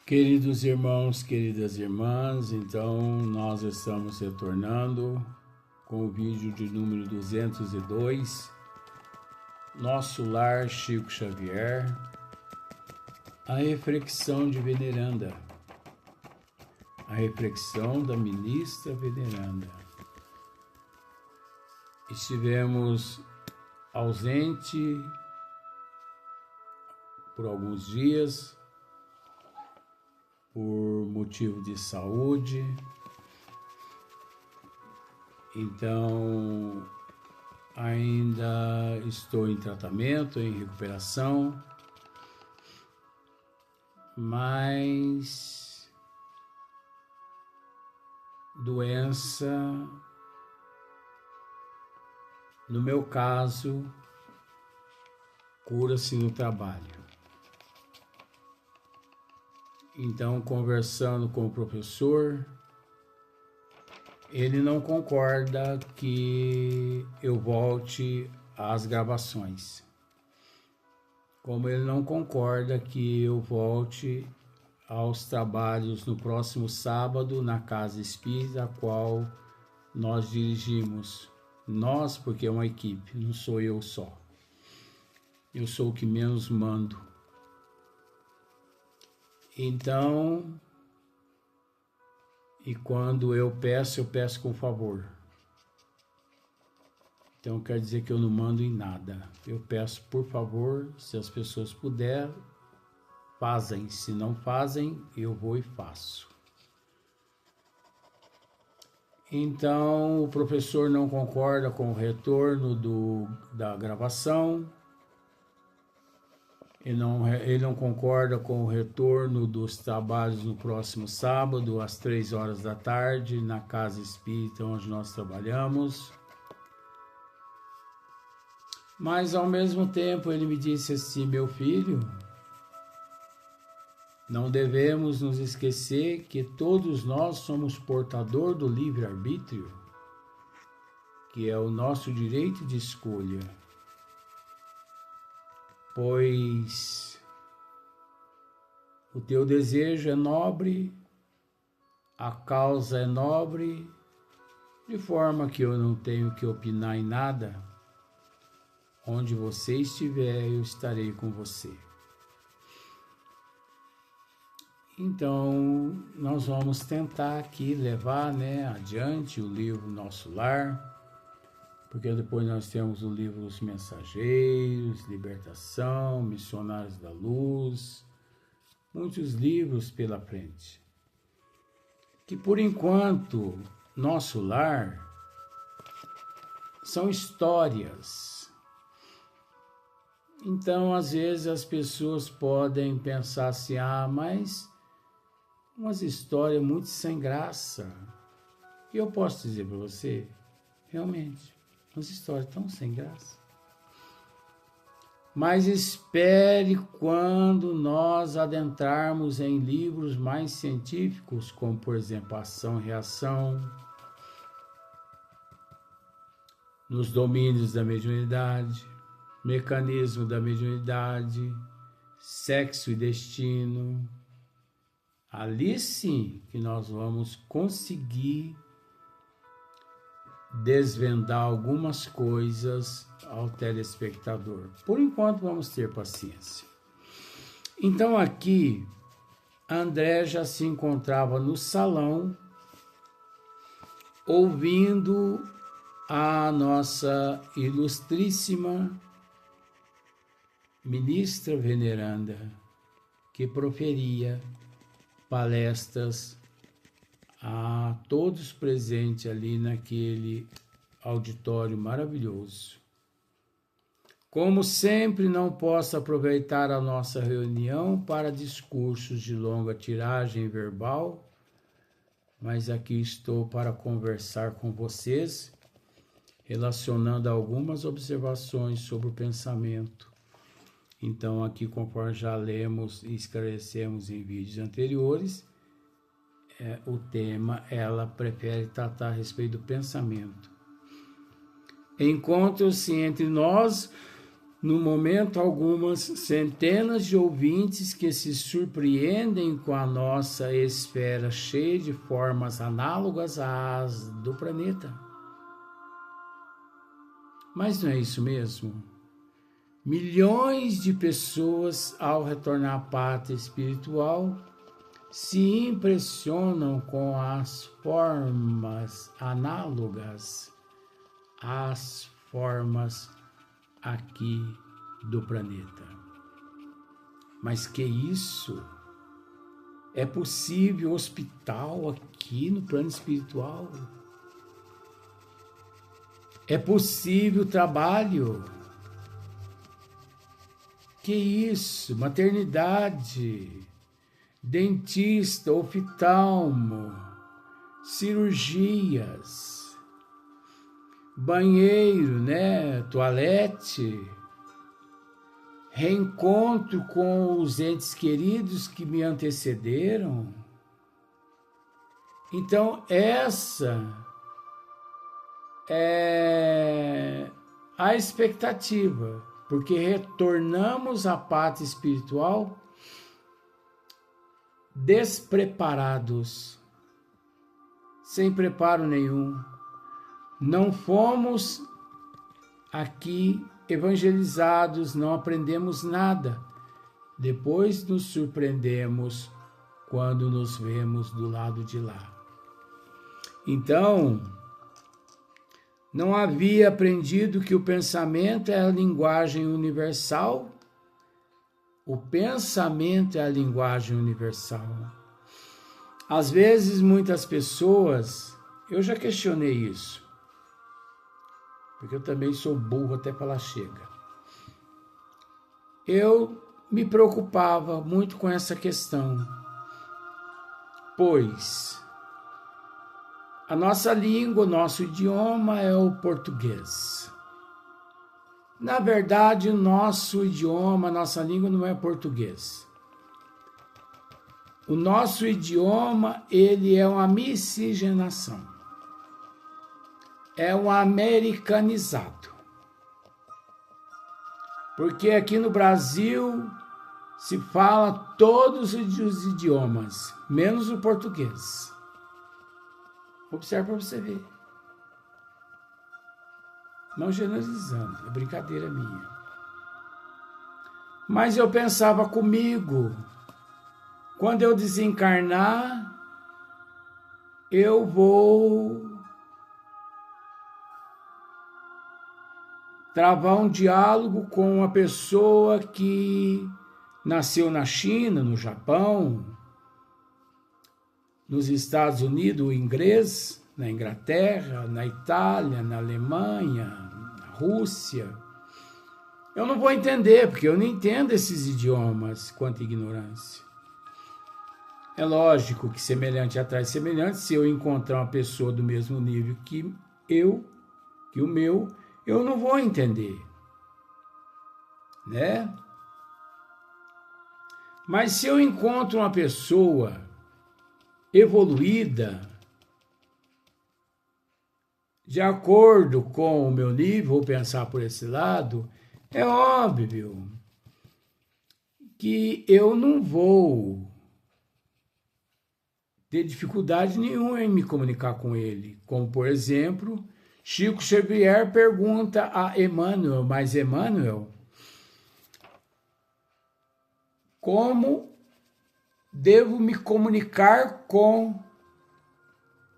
Queridos irmãos, queridas irmãs, então nós estamos retornando com o vídeo de número 202, Nosso Lar Chico Xavier, a reflexão de Veneranda, a reflexão da ministra Veneranda. Estivemos ausente por alguns dias, por motivo de saúde, então ainda estou em tratamento, em recuperação, mas doença, no meu caso, cura-se no trabalho. Então, conversando com o professor, ele não concorda que eu volte às gravações. Como ele não concorda que eu volte aos trabalhos no próximo sábado na Casa Espírita, a qual nós dirigimos. Nós, porque é uma equipe, não sou eu só. Eu sou o que menos mando. Então, e quando eu peço com favor. Então quer dizer que eu não mando em nada. Eu peço por favor, se as pessoas puderem, fazem. Se não fazem, eu vou e faço. Então o professor não concorda com o retorno da gravação. Ele não concorda com o retorno dos trabalhos no próximo sábado, às 3 horas da tarde, na Casa Espírita onde nós trabalhamos. Mas, ao mesmo tempo, ele me disse assim: meu filho, não devemos nos esquecer que todos nós somos portador do livre-arbítrio, que é o nosso direito de escolha. Pois o teu desejo é nobre, a causa é nobre, de forma que eu não tenho que opinar em nada. Onde você estiver, eu estarei com você. Então, nós vamos tentar aqui levar adiante o livro Nosso Lar, porque depois nós temos o livro Os Mensageiros, Libertação, Missionários da Luz, muitos livros pela frente. Que por enquanto, Nosso Lar são histórias. Então, às vezes as pessoas podem pensar assim: mas umas histórias muito sem graça. E eu posso dizer para você, realmente, umas histórias tão sem graça. Mas espere quando nós adentrarmos em livros mais científicos, como, por exemplo, Ação e Reação, nos domínios da mediunidade, Mecanismo da Mediunidade, Sexo e Destino. Ali sim que nós vamos conseguir desvendar algumas coisas ao telespectador. Por enquanto, vamos ter paciência. Então, aqui, André já se encontrava no salão, ouvindo a nossa ilustríssima ministra Veneranda, que proferia palestras a todos presentes ali naquele auditório maravilhoso. Como sempre, não posso aproveitar a nossa reunião para discursos de longa tiragem verbal, mas aqui estou para conversar com vocês, relacionando algumas observações sobre o pensamento. Então, aqui, conforme já lemos e esclarecemos em vídeos anteriores, o tema, ela prefere tratar a respeito do pensamento. Encontram-se entre nós no momento, algumas centenas de ouvintes que se surpreendem com a nossa esfera cheia de formas análogas às do planeta. Mas não é isso mesmo? Milhões de pessoas, ao retornar à pátria espiritual, se impressionam com as formas análogas às formas aqui do planeta. Mas que isso? É possível hospital aqui no plano espiritual? É possível trabalho? Que isso? Maternidade, dentista, oftalmo, cirurgias, banheiro, toalete, reencontro com os entes queridos que me antecederam. Então, essa é a expectativa, porque retornamos à pátria espiritual despreparados, sem preparo nenhum. Não fomos aqui evangelizados, não aprendemos nada. Depois nos surpreendemos quando nos vemos do lado de lá. Então, não havia aprendido que o pensamento é a linguagem universal. O pensamento é a linguagem universal. Às vezes, muitas pessoas, eu já questionei isso, porque eu também sou burro até falar chega. Eu me preocupava muito com essa questão, pois a nossa língua, o nosso idioma é o português. Na verdade, o nosso idioma, a nossa língua não é português. O nosso idioma, ele é uma miscigenação. É um americanizado. Porque aqui no Brasil se fala todos os idiomas, menos o português. Observe para você ver. Não generalizando, é brincadeira minha. Mas eu pensava comigo, quando eu desencarnar, eu vou travar um diálogo com uma pessoa que nasceu na China, no Japão, nos Estados Unidos, o inglês, na Inglaterra, na Itália, na Alemanha, na Rússia. Eu não vou entender, porque eu não entendo esses idiomas quanto à ignorância. É lógico que semelhante atrai semelhante. Se eu encontrar uma pessoa do mesmo nível que o meu, eu não vou entender, né? Mas se eu encontro uma pessoa evoluída, de acordo com o meu nível, vou pensar por esse lado, é óbvio que eu não vou ter dificuldade nenhuma em me comunicar com ele. Como, por exemplo, Chico Xavier pergunta a Emmanuel, mas Emmanuel, como devo me comunicar com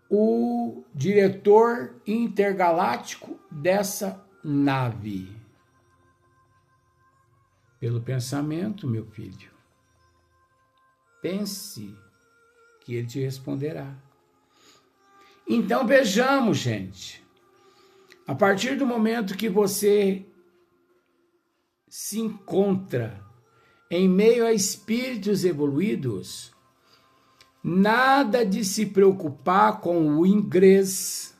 o diretor intergaláctico dessa nave? Pelo pensamento, meu filho. Pense que ele te responderá. Então vejamos, gente. A partir do momento que você se encontra em meio a espíritos evoluídos, nada de se preocupar com o inglês,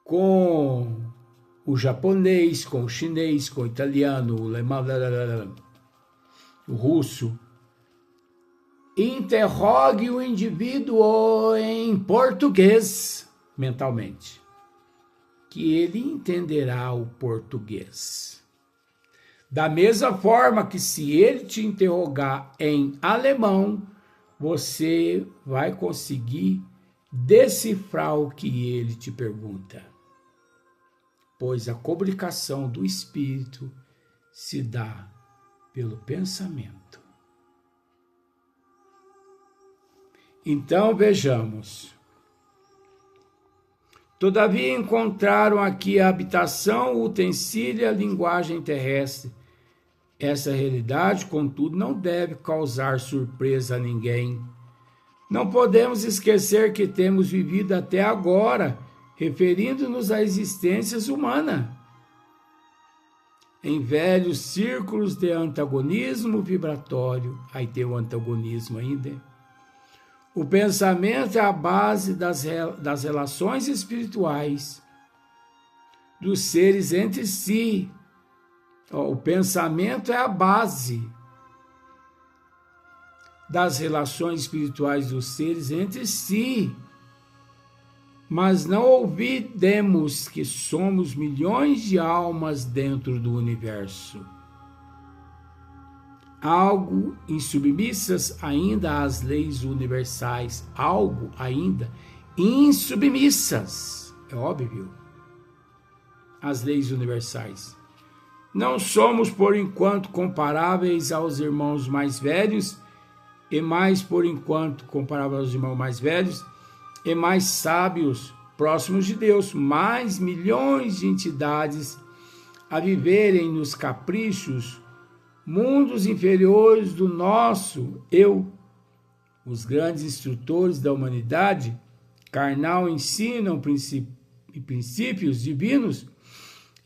com o japonês, com o chinês, com o italiano, o alemão, o russo. Interrogue o indivíduo em português mentalmente, que ele entenderá o português. Da mesma forma que se ele te interrogar em alemão, você vai conseguir decifrar o que ele te pergunta. Pois a comunicação do espírito se dá pelo pensamento. Então vejamos. Todavia encontraram aqui a habitação, o utensílio e a linguagem terrestre. Essa realidade, contudo, não deve causar surpresa a ninguém. Não podemos esquecer que temos vivido até agora, referindo-nos à existência humana, em velhos círculos de antagonismo vibratório. Aí tem o antagonismo ainda. O pensamento é a base das relações espirituais dos seres entre si. O pensamento é a base das relações espirituais dos seres entre si. Mas não olvidemos que somos milhões de almas dentro do universo. Algo insubmissas ainda às leis universais. Algo ainda insubmissas. É óbvio. Às leis universais. Não somos, por enquanto, comparáveis aos irmãos mais velhos, e mais, por enquanto, comparáveis aos irmãos mais velhos, e mais sábios, próximos de Deus, mais milhões de entidades a viverem nos caprichos, mundos inferiores do nosso eu. Os grandes instrutores da humanidade carnal ensinam princípios divinos,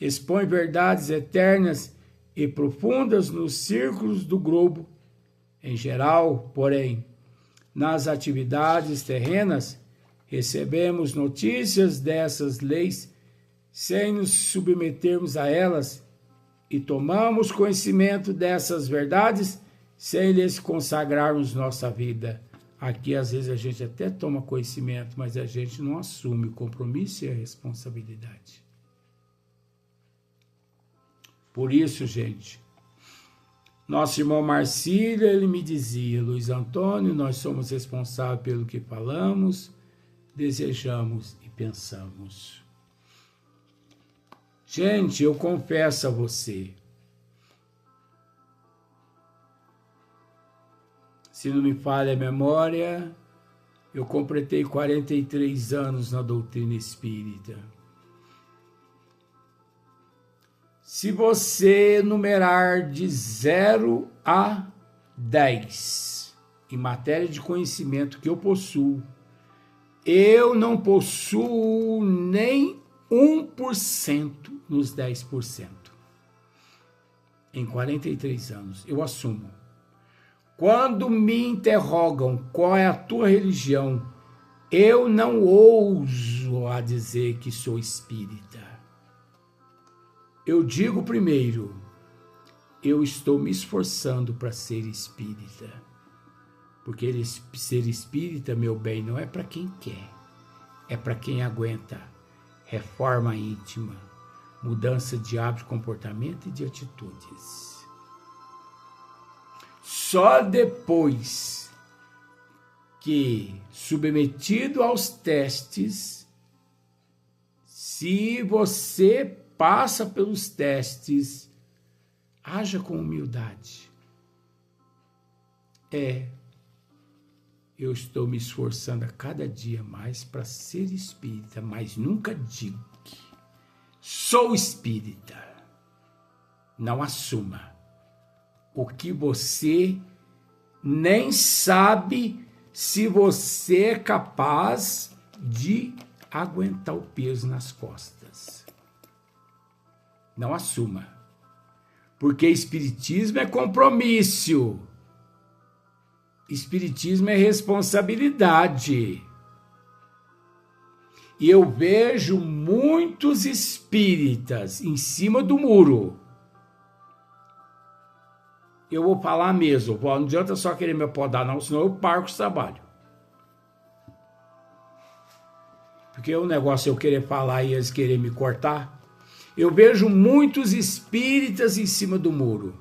expõem verdades eternas e profundas nos círculos do globo. Em geral, porém, nas atividades terrenas, recebemos notícias dessas leis sem nos submetermos a elas e tomamos conhecimento dessas verdades sem lhes consagrarmos nossa vida. Aqui, às vezes, a gente até toma conhecimento, mas a gente não assume o compromisso e a responsabilidade. Por isso, gente, nosso irmão Marcílio, ele me dizia: Luiz Antônio, nós somos responsáveis pelo que falamos, desejamos e pensamos. Gente, eu confesso a você, se não me falha a memória, eu completei 43 anos na doutrina espírita. Se você numerar de 0 a 10 em matéria de conhecimento que eu possuo, eu não possuo nem 1% nos 10%. Em 43 anos, eu assumo. Quando me interrogam qual é a tua religião, eu não ouso a dizer que sou espírita. Eu digo primeiro, eu estou me esforçando para ser espírita. Porque ser espírita, meu bem, não é para quem quer. É para quem aguenta reforma íntima, mudança de hábito, comportamento e de atitudes. Só depois que, submetido aos testes, se você passa pelos testes, haja com humildade. Eu estou me esforçando a cada dia mais para ser espírita, mas nunca digo que sou espírita. Não assuma o que você nem sabe se você é capaz de aguentar o peso nas costas. Não assuma. Porque espiritismo é compromisso. Espiritismo é responsabilidade. E eu vejo muitos espíritas em cima do muro. Eu vou falar mesmo, não adianta só querer me apodar não, senão eu parco o trabalho. Porque o negócio é eu querer falar e eles querem me cortar. Eu vejo muitos espíritas em cima do muro.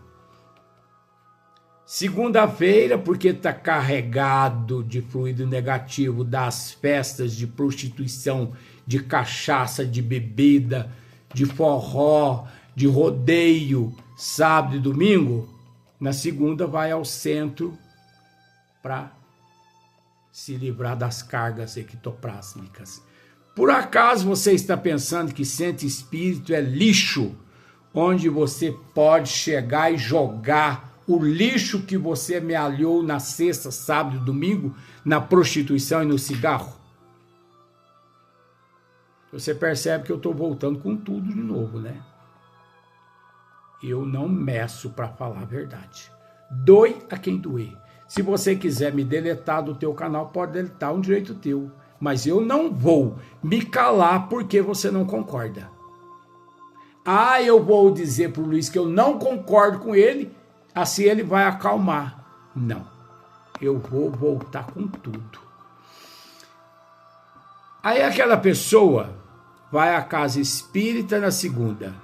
Segunda-feira, porque está carregado de fluido negativo das festas de prostituição, de cachaça, de bebida, de forró, de rodeio, sábado e domingo. Na segunda vai ao centro para se livrar das cargas ectoplásmicas. Por acaso você está pensando que centro espírito é lixo, onde você pode chegar e jogar o lixo que você amealhou na sexta, sábado e domingo, na prostituição e no cigarro? Você percebe que eu estou voltando com tudo de novo, né? Eu não meço para falar a verdade. Doe a quem doer. Se você quiser me deletar do teu canal, pode deletar, é um direito teu. Mas eu não vou me calar porque você não concorda. Ah, eu vou dizer para o Luiz que eu não concordo com ele, assim ele vai acalmar. Não, eu vou voltar com tudo. Aí aquela pessoa vai à casa espírita na segunda.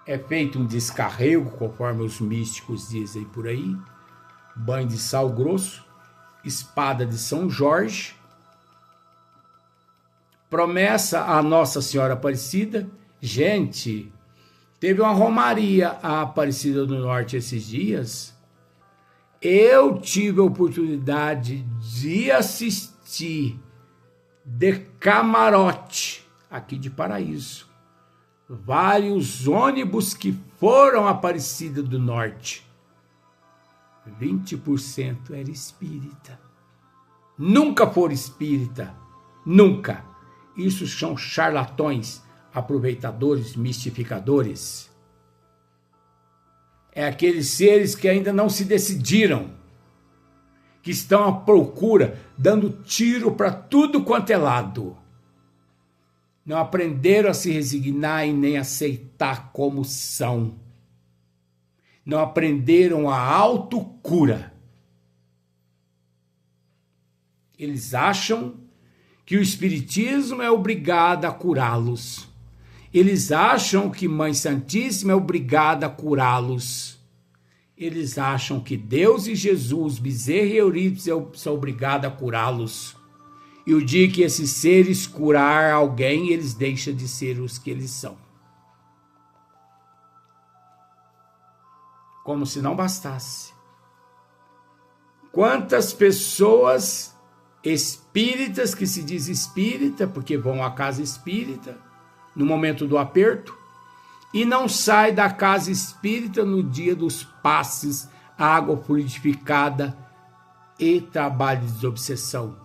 É feito um descarrego, conforme os místicos dizem por aí, banho de sal grosso, espada de São Jorge, promessa a Nossa Senhora Aparecida. Gente, teve uma romaria a Aparecida do Norte esses dias. Eu tive a oportunidade de assistir de camarote aqui de Paraíso. Vários ônibus que foram a Aparecida do Norte. 20% era espírita. Nunca foram espírita. Nunca. Isso são charlatões, aproveitadores, mistificadores. É aqueles seres que ainda não se decidiram, que estão à procura, dando tiro para tudo quanto é lado. Não aprenderam a se resignar e nem aceitar como são. Não aprenderam a autocura. Eles acham que o Espiritismo é obrigado a curá-los. Eles acham que Mãe Santíssima é obrigada a curá-los. Eles acham que Deus e Jesus, Bezerra e Eurípides, são obrigados a curá-los. E o dia que esses seres curar alguém, eles deixam de ser os que eles são. Como se não bastasse. Quantas pessoas espíritas que se diz espírita, porque vão à casa espírita, no momento do aperto, e não sai da casa espírita no dia dos passes, água fluidificada e trabalho de desobsessão.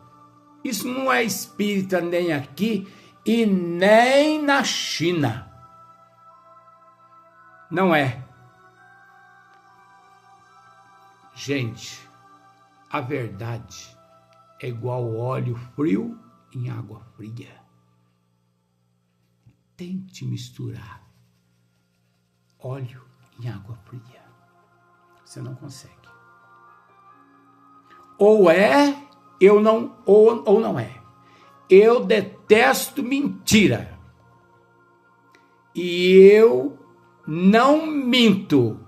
Isso não é espírita nem aqui e nem na China. Não é. Gente, a verdade é igual óleo frio em água fria. Tente misturar óleo em água fria. Você não consegue. Ou é, eu não, ou não é. Eu detesto mentira. E eu não minto.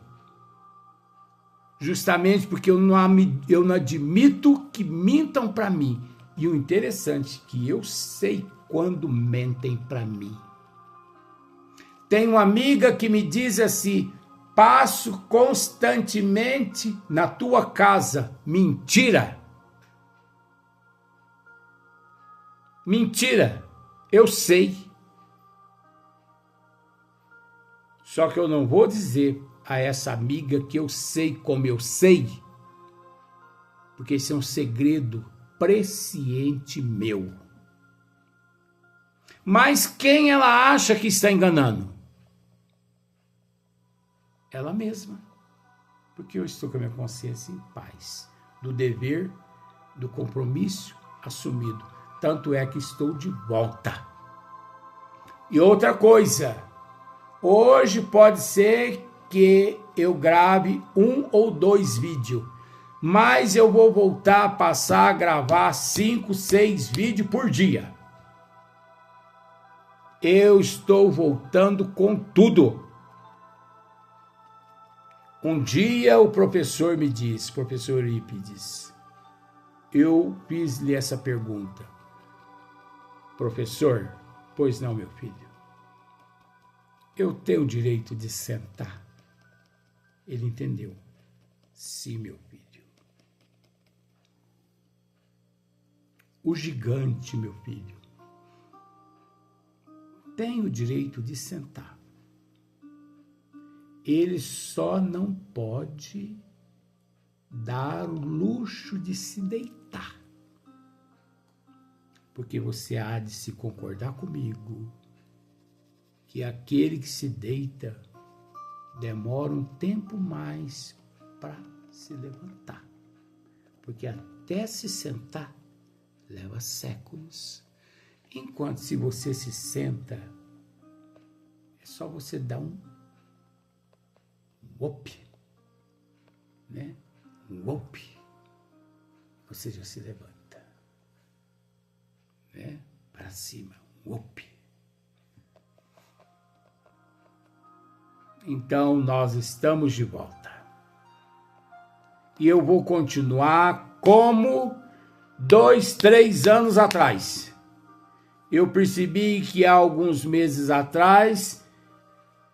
Justamente porque eu não admito que mintam para mim. E o interessante é que eu sei quando mentem para mim. Tem uma amiga que me diz assim: passo constantemente na tua casa. Mentira. Mentira. Eu sei. Só que eu não vou dizer a essa amiga que eu sei como eu sei, porque esse é um segredo presciente meu. Mas quem ela acha que está enganando? Ela mesma. Porque eu estou com a minha consciência em paz, do dever, do compromisso assumido. Tanto é que estou de volta. E outra coisa, hoje pode ser que eu grave 1 ou 2 vídeos, mas eu vou voltar a passar a gravar 5, 6 vídeos por dia. Eu estou voltando com tudo. Um dia o professor me disse, professor Eurípides, eu fiz-lhe essa pergunta. Professor, pois não, meu filho, eu tenho o direito de sentar. Ele entendeu. Sim, meu filho. O gigante, meu filho, tem o direito de sentar. Ele só não pode dar o luxo de se deitar. Porque você há de se concordar comigo que aquele que se deita demora um tempo mais para se levantar. Porque até se sentar leva séculos. Enquanto se você se senta, é só você dar um whoop, né? Um whoop, você já se levanta, né? Para cima, um whoop. Então nós estamos de volta. E eu vou continuar como 2, 3 anos atrás. Eu percebi que há alguns meses atrás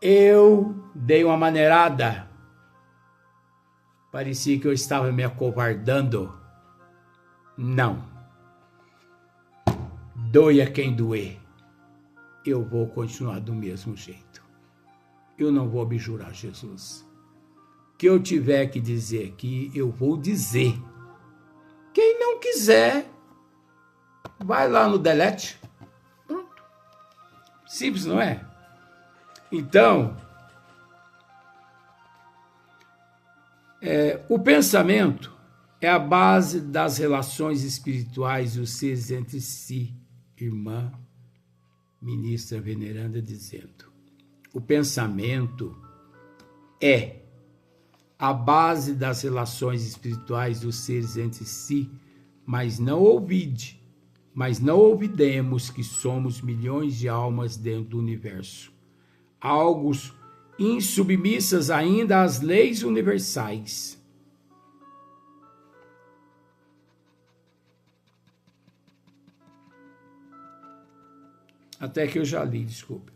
eu dei uma maneirada. Parecia que eu estava me acovardando. Não. Doia quem doer. Eu vou continuar do mesmo jeito. Eu não vou abjurar Jesus. O que eu tiver que dizer aqui, eu vou dizer. Quem não quiser, vai lá no delete. Pronto. Simples, não é? Então, o pensamento é a base das relações espirituais dos seres entre si. Irmã ministra veneranda dizendo, o pensamento é a base das relações espirituais dos seres entre si, mas não ouvidemos que somos milhões de almas dentro do universo, algo insubmissas ainda às leis universais. Até que eu já li, desculpe.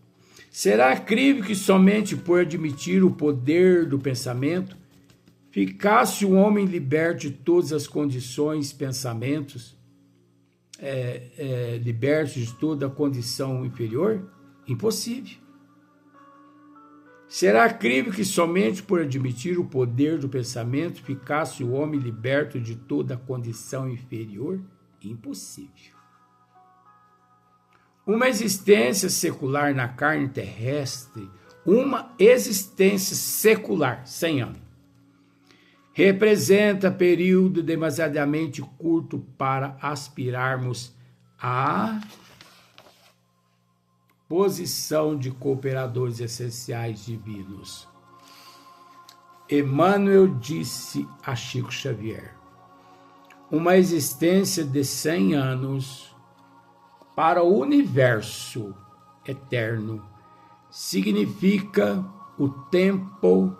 Será crível que somente por admitir o poder do pensamento ficasse o homem liberto de todas as condições, pensamentos, liberto de toda a condição inferior? Impossível. Será crível que somente por admitir o poder do pensamento ficasse o homem liberto de toda a condição inferior? Impossível. Uma existência secular na carne terrestre, uma existência secular, 100 anos, representa período demasiadamente curto para aspirarmos à posição de cooperadores essenciais divinos. Emmanuel disse a Chico Xavier, uma existência de 100 anos para o universo eterno significa o tempo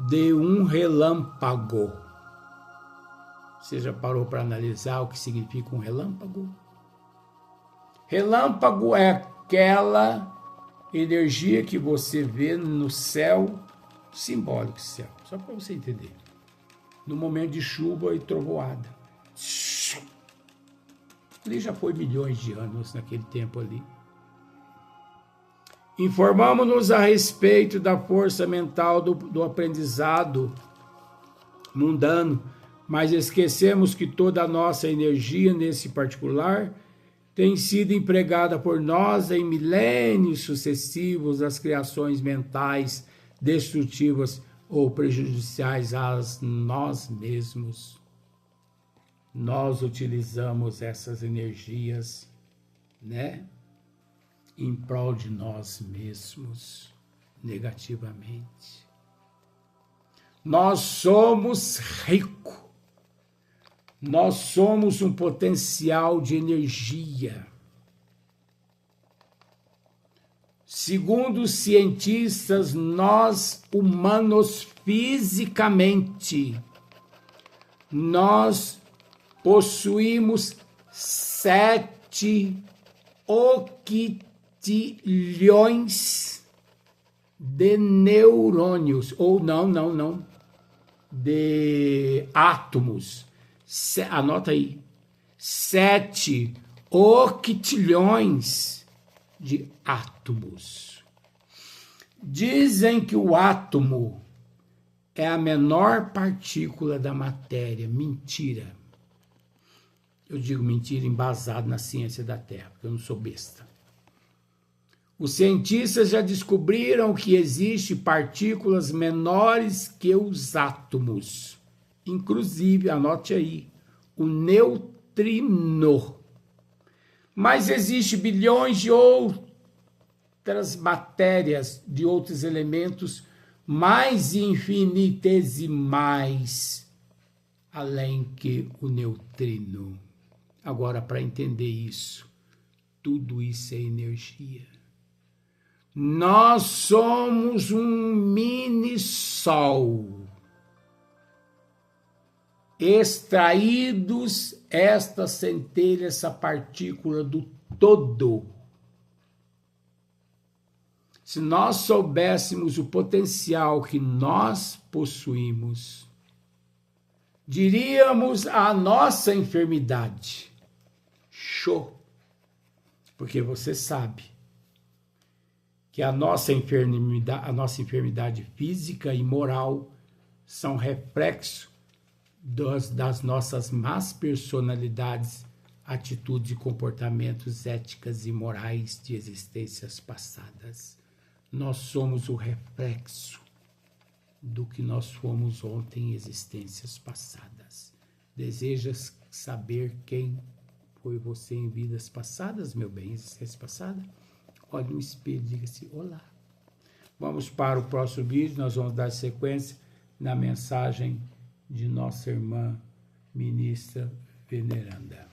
de um relâmpago. Você já parou para analisar o que significa um relâmpago? Relâmpago é aquela energia que você vê no céu, simbólico céu, só para você entender. No momento de chuva e trovoada. Ali já foi milhões de anos naquele tempo ali. Informamos-nos a respeito da força mental do aprendizado mundano, mas esquecemos que toda a nossa energia nesse particular tem sido empregada por nós em milênios sucessivos das criações mentais destrutivas ou prejudiciais a nós mesmos. Nós utilizamos essas energias, né, em prol de nós mesmos, negativamente. Nós somos ricos. Nós somos um potencial de energia. Segundo os cientistas, nós humanos fisicamente, nós possuímos 7 octilhões de neurônios, ou não, de átomos. Anota aí, 7 octilhões de átomos. Dizem que o átomo é a menor partícula da matéria. Mentira. Eu digo mentira embasado na ciência da Terra, porque eu não sou besta. Os cientistas já descobriram que existem partículas menores que os átomos. Inclusive, anote aí, o neutrino. Mas existem bilhões de outras matérias, de outros elementos mais infinitesimais, além que o neutrino. Agora, para entender isso, tudo isso é energia. Nós somos um mini-sol. Extraídos esta centelha, essa partícula do todo. Se nós soubéssemos o potencial que nós possuímos, diríamos a nossa enfermidade: show! Porque você sabe que a nossa enfermidade física e moral são reflexo das nossas más personalidades, atitudes e comportamentos éticas e morais de existências passadas. Nós somos o reflexo do que nós fomos ontem em existências passadas. Desejas saber quem foi você em vidas passadas, meu bem, existência passada? Olhe no espelho e diga-se olá. Vamos para o próximo vídeo, nós vamos dar sequência na mensagem de nossa irmã ministra veneranda.